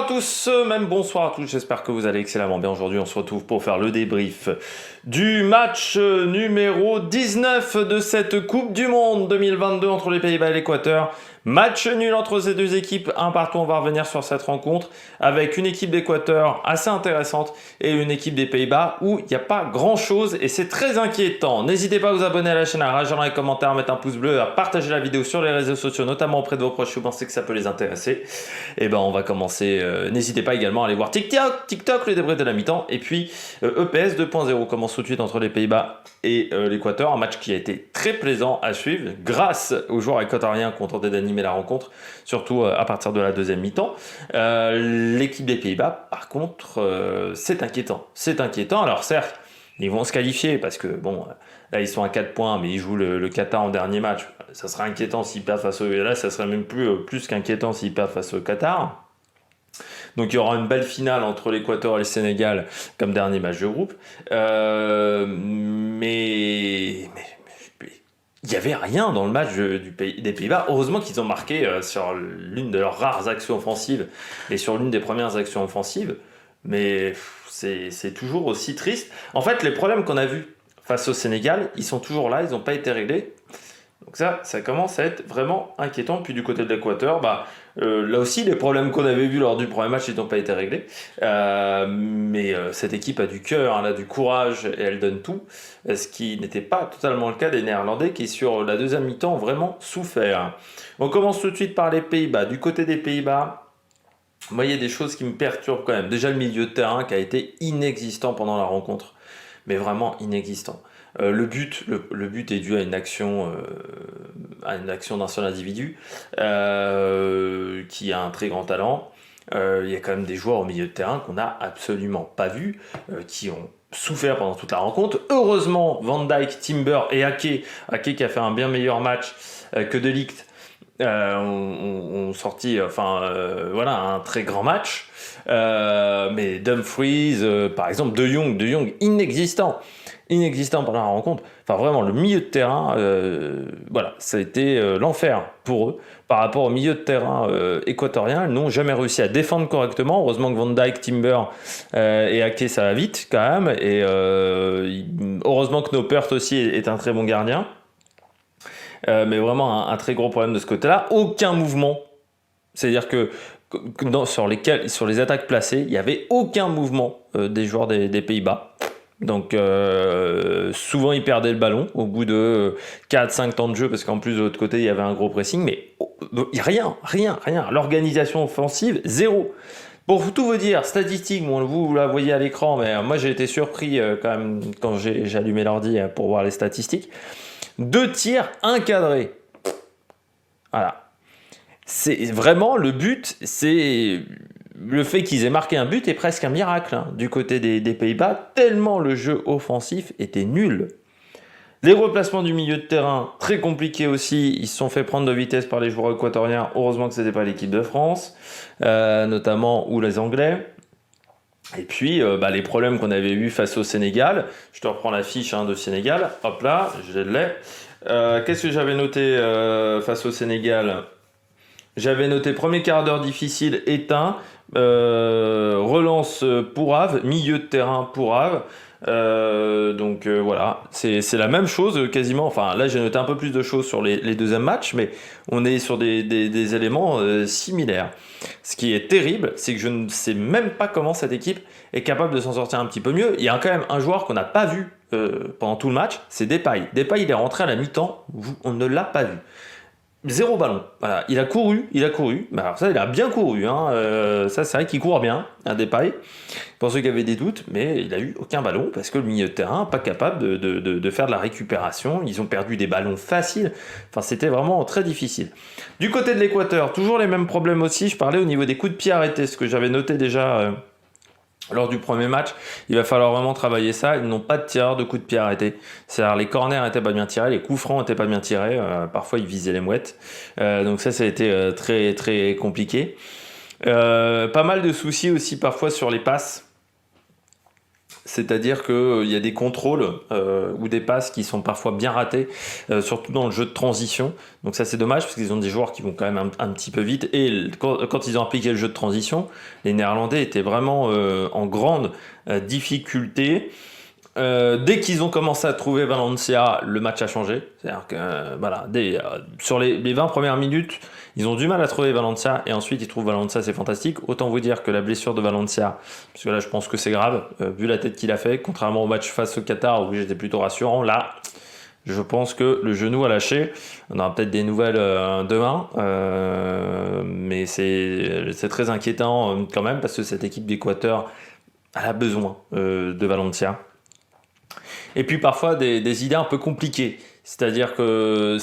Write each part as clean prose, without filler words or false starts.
à tous, même bonsoir à tous, j'espère que vous allez excellemment bien. Aujourd'hui on se retrouve pour faire le débrief du match numéro 19 de cette Coupe du Monde 2022 entre les Pays-Bas et l'Équateur. Match nul entre ces deux équipes, un partout. On va revenir sur cette rencontre avec une équipe d'Équateur assez intéressante et une équipe des Pays-Bas où il n'y a pas grand chose et c'est très inquiétant. N'hésitez pas à vous abonner à la chaîne, à réagir dans les commentaires, à mettre un pouce bleu, à partager la vidéo sur les réseaux sociaux, notamment auprès de vos proches si vous pensez que ça peut les intéresser. Et ben on va commencer. N'hésitez pas également à aller voir TikTok, le débrief de la mi-temps. Et puis EPS 2.0 commence tout de suite entre les Pays-Bas et l'Équateur. Un match qui a été très plaisant à suivre grâce aux joueurs équatoriens qui ont tenté d'animer la rencontre, surtout à partir de la deuxième mi-temps. L'équipe des Pays-Bas, par contre, c'est inquiétant. C'est inquiétant. Alors certes, ils vont se qualifier parce que bon, là ils sont à 4 points, mais ils jouent le Qatar en dernier match. Ça serait inquiétant s'ils perdent face au... Là, ça serait même plus qu'inquiétant s'ils perdent face au Qatar. Donc il y aura une belle finale entre l'Équateur et le Sénégal comme dernier match de groupe. Mais il n'y avait rien dans le match des Pays-Bas. Heureusement qu'ils ont marqué sur l'une de leurs rares actions offensives et sur l'une des premières actions offensives. Mais c'est toujours aussi triste. En fait, les problèmes qu'on a vus face au Sénégal, ils sont toujours là, ils n'ont pas été réglés. Donc ça commence à être vraiment inquiétant. Puis du côté de l'Équateur, là aussi, les problèmes qu'on avait vus lors du premier match, ils n'ont pas été réglés. Mais cette équipe a du cœur, elle a du courage et elle donne tout. Ce qui n'était pas totalement le cas des Néerlandais qui, sur la deuxième mi-temps, ont vraiment souffert. On commence tout de suite par les Pays-Bas. Du côté des Pays-Bas, moi, il y a des choses qui me perturbent quand même. Déjà, le milieu de terrain qui a été inexistant pendant la rencontre. Mais vraiment inexistant. Le but est dû à une action d'un seul individu qui a un très grand talent. Il y a quand même des joueurs au milieu de terrain qu'on n'a absolument pas vus, qui ont souffert pendant toute la rencontre. Heureusement, Van Dijk, Timber et Ake qui a fait un bien meilleur match que De Ligt, ont sorti un très grand match. Mais Dumfries, par exemple, De Jong inexistant pendant la rencontre. Enfin, vraiment, le milieu de terrain, ça a été l'enfer pour eux. Par rapport au milieu de terrain équatorien, ils n'ont jamais réussi à défendre correctement. Heureusement que Van Dijk, Timber et Ake, ça va vite quand même. Et heureusement que Noppert aussi est un très bon gardien. Mais vraiment un très gros problème de ce côté-là. Aucun mouvement. C'est-à-dire que sur les attaques placées, il n'y avait aucun mouvement des joueurs des Pays-Bas. Donc souvent ils perdaient le ballon au bout de 4-5 temps de jeu parce qu'en plus de l'autre côté il y avait un gros pressing, mais rien. L'organisation offensive, zéro. Pour tout vous dire, statistiques, bon, vous la voyez à l'écran, mais moi j'ai été surpris quand même quand j'ai allumé l'ordi pour voir les statistiques. 2 tirs, 1 cadré. Voilà. C'est vraiment le but, c'est le fait qu'ils aient marqué un but est presque un miracle du côté des Pays-Bas, tellement le jeu offensif était nul. Les replacements du milieu de terrain, très compliqués aussi, ils se sont fait prendre de vitesse par les joueurs équatoriens, heureusement que ce n'était pas l'équipe de France, notamment, ou les Anglais. Et puis les problèmes qu'on avait vus face au Sénégal, je te reprends la fiche de Sénégal, hop là, je l'ai. Qu'est-ce que j'avais noté face au Sénégal ? J'avais noté premier quart d'heure difficile, éteint, relance Pourave, milieu de terrain Pourave. Voilà, c'est la même chose quasiment. Enfin, là j'ai noté un peu plus de choses sur les deuxièmes matchs, mais on est sur des éléments similaires. Ce qui est terrible, c'est que je ne sais même pas comment cette équipe est capable de s'en sortir un petit peu mieux. Il y a quand même un joueur qu'on n'a pas vu pendant tout le match, c'est Depay. Depay, il est rentré à la mi-temps, on ne l'a pas vu. 0 ballon. Voilà, il a couru. Alors ça, il a bien couru. Ça, c'est vrai qu'il court bien, Depay. Pour ceux qui avaient des doutes, mais il a eu aucun ballon parce que le milieu de terrain pas capable de faire de la récupération. Ils ont perdu des ballons faciles. Enfin, c'était vraiment très difficile. Du côté de l'Équateur, toujours les mêmes problèmes aussi. Je parlais au niveau des coups de pied arrêtés, ce que j'avais noté déjà lors du premier match. Il va falloir vraiment travailler ça. Ils n'ont pas de tireurs de coups de pied arrêtés. C'est-à-dire les corners n'étaient pas bien tirés, les coups francs n'étaient pas bien tirés. Parfois, ils visaient les mouettes. Donc ça a été très, très compliqué. Pas mal de soucis aussi parfois sur les passes. c'est-à-dire qu'il y a des contrôles ou des passes qui sont parfois bien ratés, surtout dans le jeu de transition. Donc ça c'est dommage parce qu'ils ont des joueurs qui vont quand même un petit peu vite. Et quand ils ont appliqué le jeu de transition, les Néerlandais étaient vraiment en grande difficulté. Dès qu'ils ont commencé à trouver Valencia, le match a changé. C'est-à-dire que voilà, sur les 20 premières minutes, ils ont du mal à trouver Valencia et ensuite ils trouvent Valencia, c'est fantastique. Autant vous dire que la blessure de Valencia, parce que là je pense que c'est grave, vu la tête qu'il a fait, contrairement au match face au Qatar où j'étais plutôt rassurant, là je pense que le genou a lâché. On aura peut-être des nouvelles demain, mais c'est très inquiétant quand même parce que cette équipe d'Équateur elle a besoin de Valencia. Et puis parfois des idées un peu compliquées. C'est-à-dire que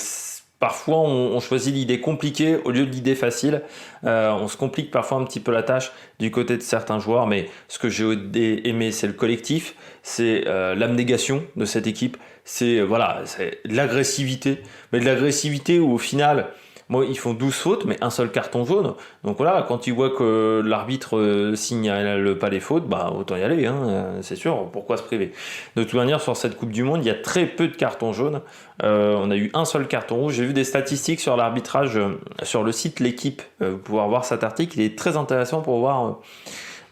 parfois on choisit l'idée compliquée au lieu de l'idée facile. On se complique parfois un petit peu la tâche du côté de certains joueurs, mais ce que j'ai aimé, c'est le collectif, c'est l'abnégation de cette équipe, c'est l'agressivité. Mais de l'agressivité où au final, moi, ils font 12 fautes, mais un seul carton jaune. Donc voilà, quand ils voient que l'arbitre signale pas les fautes, bah autant y aller, hein, c'est sûr, pourquoi se priver. De toute manière, sur cette Coupe du Monde, il y a très peu de cartons jaunes. On a eu un seul carton rouge. J'ai vu des statistiques sur l'arbitrage sur le site L'Équipe. Vous pouvez voir cet article, il est très intéressant pour voir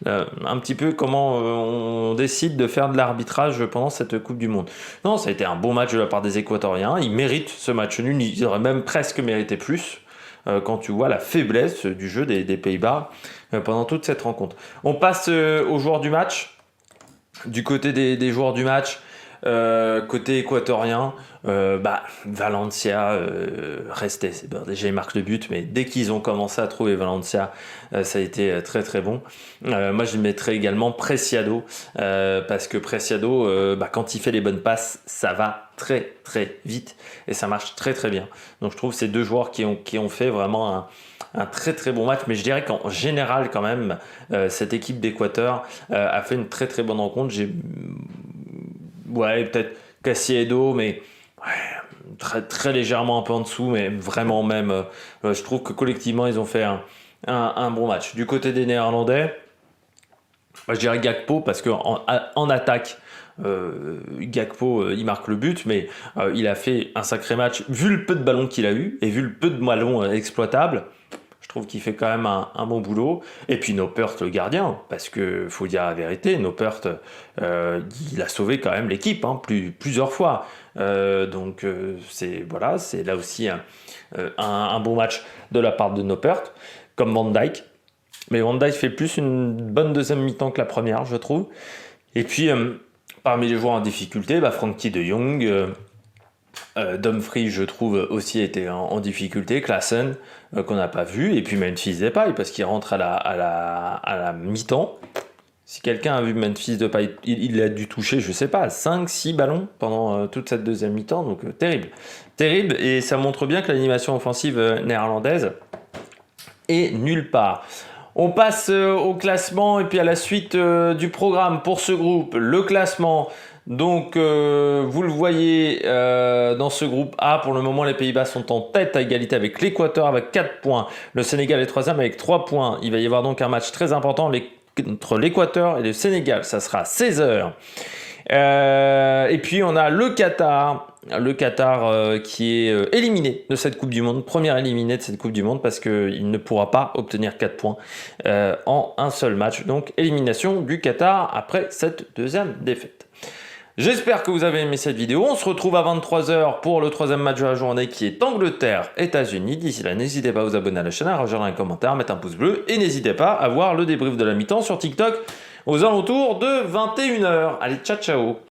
un petit peu comment on décide de faire de l'arbitrage pendant cette Coupe du Monde. Non, ça a été un bon match de la part des Équatoriens. Ils méritent ce match nul. Ils auraient même presque mérité plus quand tu vois la faiblesse du jeu des Pays-Bas pendant toute cette rencontre. On passe aux joueurs du match. Du côté des joueurs du match, côté équatorien, Valencia restait. Déjà ils marquent le but, mais dès qu'ils ont commencé à trouver Valencia, ça a été très très bon. Moi je mettrais également Preciado, parce que Preciado, quand il fait les bonnes passes, ça va très très vite et ça marche très très bien. Donc je trouve ces deux joueurs qui ont fait vraiment un très très bon match, mais je dirais qu'en général quand même cette équipe d'Équateur a fait une très très bonne rencontre. Peut-être Caicedo, mais très très légèrement un peu en dessous, mais vraiment même je trouve que collectivement ils ont fait un bon match. Du côté des Néerlandais, je dirais Gakpo, parce qu'en attaque Gakpo il marque le but, mais il a fait un sacré match vu le peu de ballons qu'il a eu et vu le peu de ballons exploitables. Je trouve qu'il fait quand même un bon boulot. Et puis Noppert, le gardien, parce que faut dire la vérité, Noppert, il a sauvé quand même l'équipe plusieurs fois. Donc c'est là aussi un bon match de la part de Noppert, comme Van Dijk. Mais Van Dijk fait plus une bonne deuxième mi-temps que la première, je trouve. Et puis parmi les joueurs en difficulté, Frenkie de Jong. Dumfries, je trouve, aussi était en difficulté. Klaassen, qu'on n'a pas vu. Et puis Memphis Depay, parce qu'il rentre à la mi-temps. Si quelqu'un a vu Memphis Depay, il a dû toucher, je sais pas, 5-6 ballons pendant toute cette deuxième mi-temps. Donc terrible. Terrible. Et ça montre bien que l'animation offensive néerlandaise est nulle part. On passe au classement et puis à la suite du programme pour ce groupe. Le classement... Donc, vous le voyez dans ce groupe A, pour le moment, les Pays-Bas sont en tête à égalité avec l'Équateur avec 4 points. Le Sénégal est troisième avec 3 points. Il va y avoir donc un match très important entre l'Équateur et le Sénégal. Ça sera 16h. Et puis, on a le Qatar. Le Qatar qui est éliminé de cette Coupe du Monde. Premier éliminé de cette Coupe du Monde parce qu'il ne pourra pas obtenir 4 points en un seul match. Donc, élimination du Qatar après cette deuxième défaite. J'espère que vous avez aimé cette vidéo. On se retrouve à 23h pour le troisième match de la journée qui est Angleterre-États-Unis. D'ici là, n'hésitez pas à vous abonner à la chaîne, à rejoindre un commentaire, mettre un pouce bleu et n'hésitez pas à voir le débrief de la mi-temps sur TikTok aux alentours de 21h. Allez, ciao ciao!